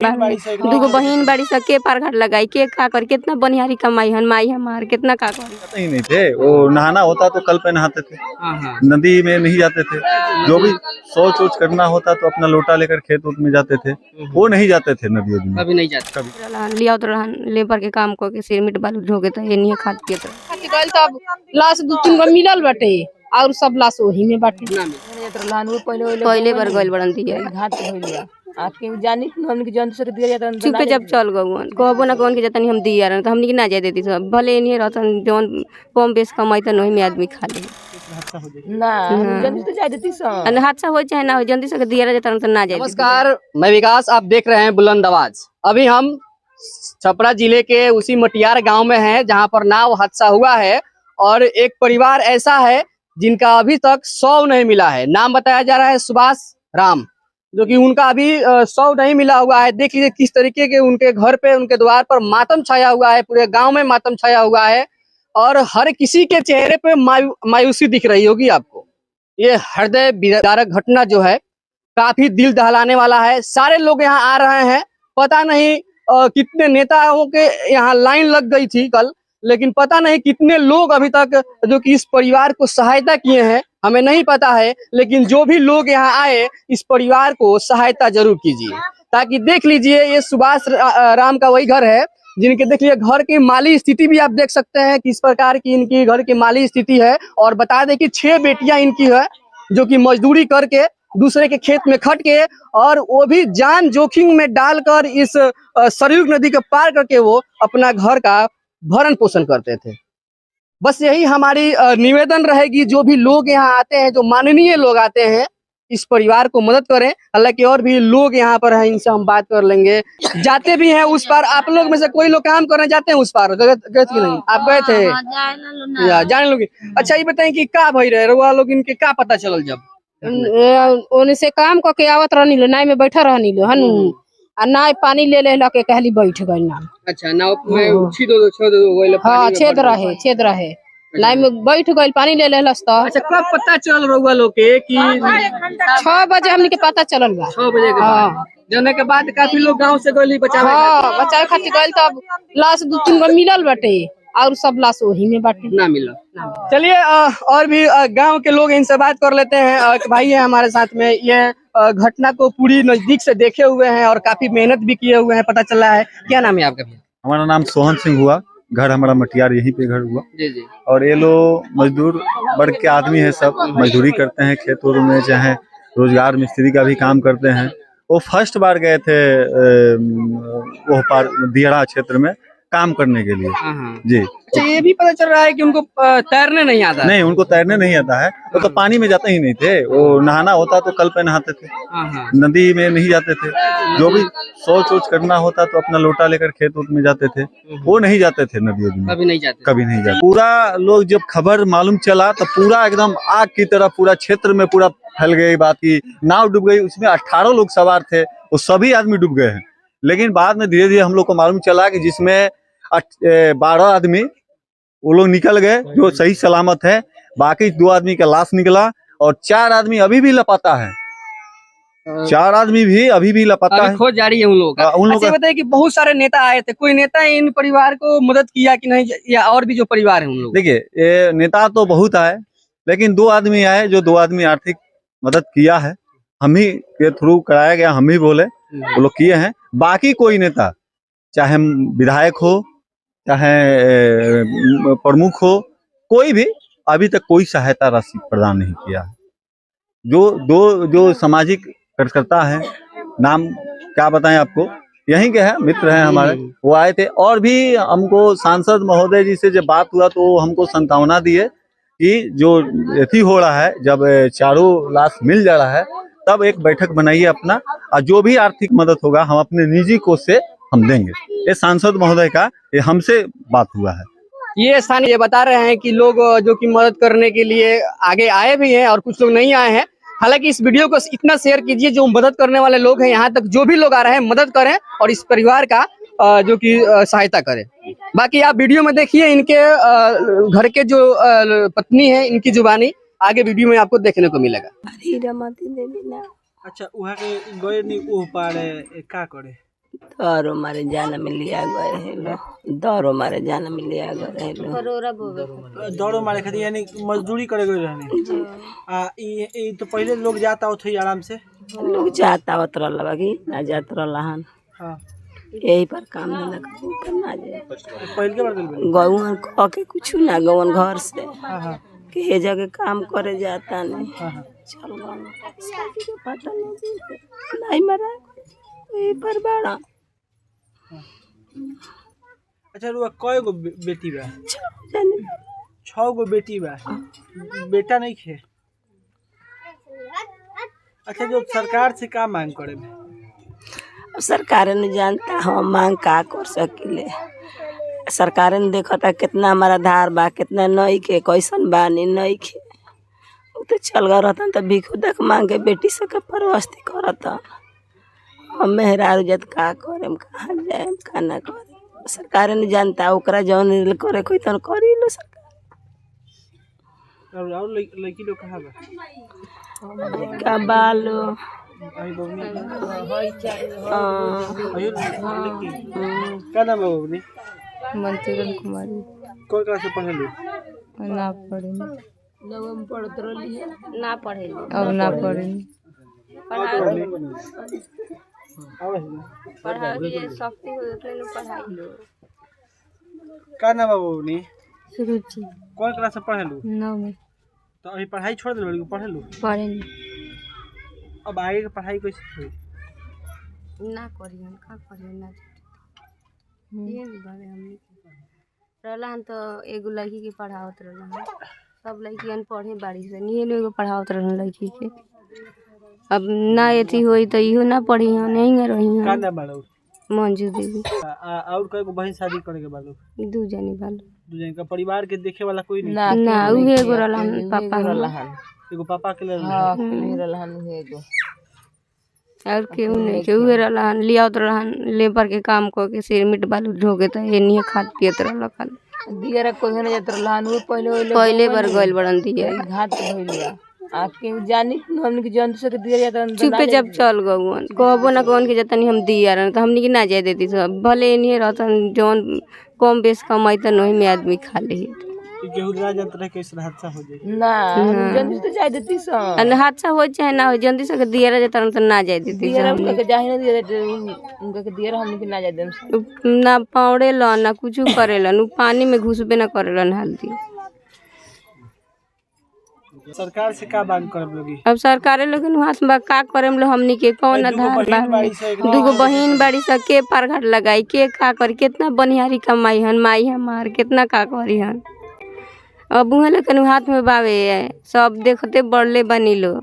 दूगो बहन बाड़ी सा के पार घाट लगाई के का कर कितना बनिहारी कमाई हन माई हमार कितना का कर ही नहीं थे। वो नहाना होता तो कल पे नहाते थे, नदी में नहीं जाते थे। जो भी शौच वोच करना होता तो अपना लोटा लेकर खेत उत में जाते थे, वो नहीं जाते थे नदी में, कभी नहीं जाते। कभी लिया तो लेबर के काम को के सिरमिट बालू ढोके तो ये नहीं खात पियत तब लाश 2-3 गो मिलल बाटे और सब लाश वही में बाटे। पहले बार गइल बड़न दिया घाट होइल बा आपके जानी हमन के जंतु से दिया जाता चुपे जब चल गवन कहबो ना कौन के जतनी हम दिया रन तो हमनी के ना जाय देती सब भले नहीं रहतन जौन कम बेस कमाई त नहीं में आदमी खा ले ना जंतु तो जाय देती सन अन हादसा हो चाहे ना हो जल्दी से दिया जाता तो ना जाय। नमस्कार, मैं विकास, आप देख रहे हैं बुलंद आवाज। अभी हम छपरा जिले के उसी मटियार गांव में हैं जहां पर नाव हादसा हुआ है और एक परिवार ऐसा है जिनका अभी तक शव नहीं मिला है। नाम बताया जा रहा है सुभाष राम, जो कि उनका अभी शव नहीं मिला हुआ है। देख लीजिए किस तरीके के उनके घर पे, उनके द्वार पर मातम छाया हुआ है, पूरे गांव में मातम छाया हुआ है और हर किसी के चेहरे पे मायूसी दिख रही होगी आपको। ये हृदय विदारक घटना जो है काफी दिल दहलाने वाला है। सारे लोग यहाँ आ रहे हैं, पता नहीं कितने नेताओं के यहाँ लाइन लग गई थी कल, लेकिन पता नहीं कितने लोग अभी तक जो कि इस परिवार को सहायता किए हैं हमें नहीं पता है। लेकिन जो भी लोग यहाँ आए इस परिवार को सहायता जरूर कीजिए, ताकि देख लीजिए ये सुभाष राम का वही घर है जिनके देख लीजिए घर की माली स्थिति भी आप देख सकते हैं किस प्रकार की इनकी घर की माली स्थिति है। और बता दें कि 6 बेटियां इनकी है जो कि मजदूरी करके दूसरे के खेत में खट के और वो भी जान जोखिम में डालकर इस सरयू नदी को पार करके वो अपना घर का भरण पोषण करते थे। बस यही हमारी निवेदन रहेगी, जो भी लोग यहाँ आते हैं, जो माननीय लोग आते हैं, इस परिवार को मदद करें। हालांकि और भी लोग यहाँ पर हैं, इनसे हम बात कर लेंगे। जाते भी हैं उस पार, आप लोग में से कोई लोग काम करने जाते हैं उस पार, गए थे कि नहीं? आप गए थे? जाने लोग। अच्छा ये बताएं कि का भई रहे रुआ लोग, इनके का पता चलल जब ओने से काम क के आवत रहनी लो, नाय में बैठा रहनी लो हन आ नाय पानी ले ले के कहली बैठ गई ना। अच्छा नाव में छेद रहे नाय में बैठ गई पानी ले लेलस तो। अच्छा कब पता चल रहा लोग के कि 6 बजे हमनी के पता चलल बा। 6 बजे के बाद जाने के बाद काफी लोग गांव से गइली बचावे बचावे खातिर गइल, तब लाश 2-3 गो मिलल बाटे और सब लाश वही में बाटे ना मिला। चलिए और भी गांव के लोग इनसे बात कर लेते हैं। एक भाई है हमारे साथ में, ये घटना को पूरी नजदीक से देखे हुए हैं और काफी मेहनत भी किए हुए हैं, पता चला है। क्या नाम है आपका? हमारा नाम सोहन सिंह हुआ, घर हमारा मटियार यहीं पे घर हुआ। जी जी। और ये लोग मजदूर वर्ग के आदमी है, सब मजदूरी करते हैं खेतों में, चाहे रोजगार मिस्त्री का भी काम करते हैं। वो फर्स्ट बार गए थे वो पार दियरा क्षेत्र में काम करने के लिए जी। अच्छा ये भी पता चल रहा है कि उनको तैरने नहीं आता? नहीं, उनको तैरने नहीं आता है, वो तो पानी में जाते ही नहीं थे। वो नहाना होता तो कल पे नहाते थे, नदी में नहीं जाते थे। जो भी शौच वोच करना होता तो अपना लोटा लेकर खेत उत में जाते थे, वो नहीं जाते थे नदी में, कभी नहीं जाते। पूरा लोग जब खबर मालूम चला तो पूरा एकदम आग की तरह पूरा क्षेत्र में पूरा फैल गई बात की। नाव डूब गई, उसमें 18 लोग सवार थे, वो सभी आदमी डूब गए हैं। लेकिन बाद में धीरे धीरे हम लोग को मालूम चला कि जिसमें 12 आदमी वो लोग निकल गए जो सही सलामत है, बाकी 2 आदमी का लाश निकला और 4 आदमी अभी भी लापता है। 4 आदमी भी अभी भी लापता है, खोज जारी है उन लोगों का। उन लोग बताइए कि बहुत सारे नेता आए थे, कोई नेता इन परिवार को मदद किया कि नहीं, या और भी जो परिवार है उन लोग? देखिए ये नेता तो बहुत आए, लेकिन 2 आदमी आए जो 2 आदमी आर्थिक मदद किया है, हम ही के थ्रू कराया गया, हम ही बोले वो लोग किए हैं। बाकी कोई नेता, चाहे विधायक हो चाहे प्रमुख हो, कोई भी अभी तक कोई सहायता राशि प्रदान नहीं किया है। जो सामाजिक कार्यकर्ता है, नाम क्या बताएं आपको, यहीं के हैं, मित्र हैं हमारे, वो आए थे। और भी हमको सांसद महोदय जी से जब बात हुआ तो हमको सांत्वना दिए कि जो एथी हो रहा है, जब चारों लाश मिल जा रहा है तब एक बैठक बनाइए अपना, और जो भी आर्थिक मदद होगा हम अपने निजी कोष से हम देंगे। ये सांसद महोदय का ये हमसे बात हुआ है। ये स्थानीय बता रहे हैं कि लोग जो कि मदद करने के लिए आगे आए भी हैं और कुछ लोग नहीं आए हैं। हालांकि इस वीडियो को इतना शेयर कीजिए, जो मदद करने वाले लोग हैं यहाँ तक, जो भी लोग आ रहे हैं मदद करें और इस परिवार का जो कि सहायता करें। बाकी आप वीडियो में देखिए इनके घर के जो पत्नी है, इनकी जुबानी आगे वीडियो में आपको देखने को मिलेगा। हीरा माती दे देना। अच्छा वहाँ के गए नहीं वो पारे का करे दौरो मारे जान में लिया गए हैं लोग, दौरो मारे जान में लिया गए हैं लोग। दौड़ो मारे खातिर यानी मजदूरी करे गए रहने। ई तो पहले लोग जाता होते आराम से, लोग जाता होत रहल बाकी ना जात रहलन। हाँ यही पर काम धंधा करना जाए। पहले के बार गइल गौवन कह के कुछ ना गौवन घर से हाँ हाँ कि हे जगह काम करे जाता नहीं। हाँ हाँ। चल गौवन शादी के पता नहीं मरा यही पर बड़ा। अच्छा रुआ कय गो बेटी बा? जाने 6 गो बेटी बा, बेटा नहीं खे। अच्छा जो सरकार से का मांग करे बा? अब सरकार ने जानता हम मांग का कर सकिले। सरकार ने देखता कितना हमारा धार बा, कितना नई के कैसन बानी नई के। वो तो चल गए रहता तो भीख देख मांग के बेटी से के परवस्ती करता। हम मेहरारू जत का करेम, कहाँ जाएम, का ना करे। सरकार ने जानता ओकरा जौन करे कोई तन करी लो सरकार। और लड़की लोग कहाँ बा? का बालो अभी बबनी का नाम है बबनी? मंत्रण कुमारी। कौन क्लास से पढ़े लो? ना पढ़े ना पढ़े अब ना पढ़े पढ़ाई शक्ति हो पढ़ाई लो। का नाम है बबनी? सुरुचि कौन क्लास से पढ़े लो? 9 में। तो अभी पढ़ाई छोड़ दे लड़की पढ़े लो? पढ़े नहीं अब आगे की पढ़ाई कैसे होई? ना करियन का करियन ना ये बारे हमनी रहलन तो एगो लड़की के पढ़ावत रहलन। सब लड़कियन पढ़े बाड़ी से नहीं एगो पढ़ावत रहलन लड़की के। अब ना एथी होई तो इहो ना पढ़ी नहीं रही का नाम बाड़ो? मंजू देवी। और कई गो बहन शादी करे के बालो? 2 जनी बालो। 2 जन का परिवार के देखे वाला कोई नहीं? ना उहे एगो रहलन पापा रहलन। एगो पापा के लेल और केहू नहीं केहू रहलन लियावत रहलन लेबर के काम को के सिरमिट बालू ढोके तो एनिए खाद पियत रहल खाली। दियरा कोई न जात रहलन वो पहले बार गइल बड़न दिया घाट भइलिया आके जानी हमनी के जंतु से दिया जात चुपे जब चल गवन कहबो ना कौन के जतनी हम दिया रहन तो हमनी के ना जाए देती सब भले एनिए रहतन जौन कम बेस कमाई त नहीं में आदमी खा ले। केहू ना जात रहे कैसे हादसा हो जाए? ना जंतु तो जाए देती स अन हादसा हो चाहे ना हो जल्दी से दिया रह जतन तो ना जाए देती दियरा उनका के जाहि ना दिया उनका के दियरा हमनी के ना जाए देम ना पौड़े ल ना कुछ करेलन पानी में घुसबे ना करेलन हल्दी। सरकार से का मांग करब लोगी? अब सरकारे लोगन हाथ में का करेम लो हमनी के कौन आधार बा? 2 बहिन बाड़ी स के पारघाट लगाई के का करी कितना बनिहारी कमाई हन माई हमार कितना का करी हन। अब उहे लेकिन हाथ में बावे सब देखते बढ़ले बनी लो।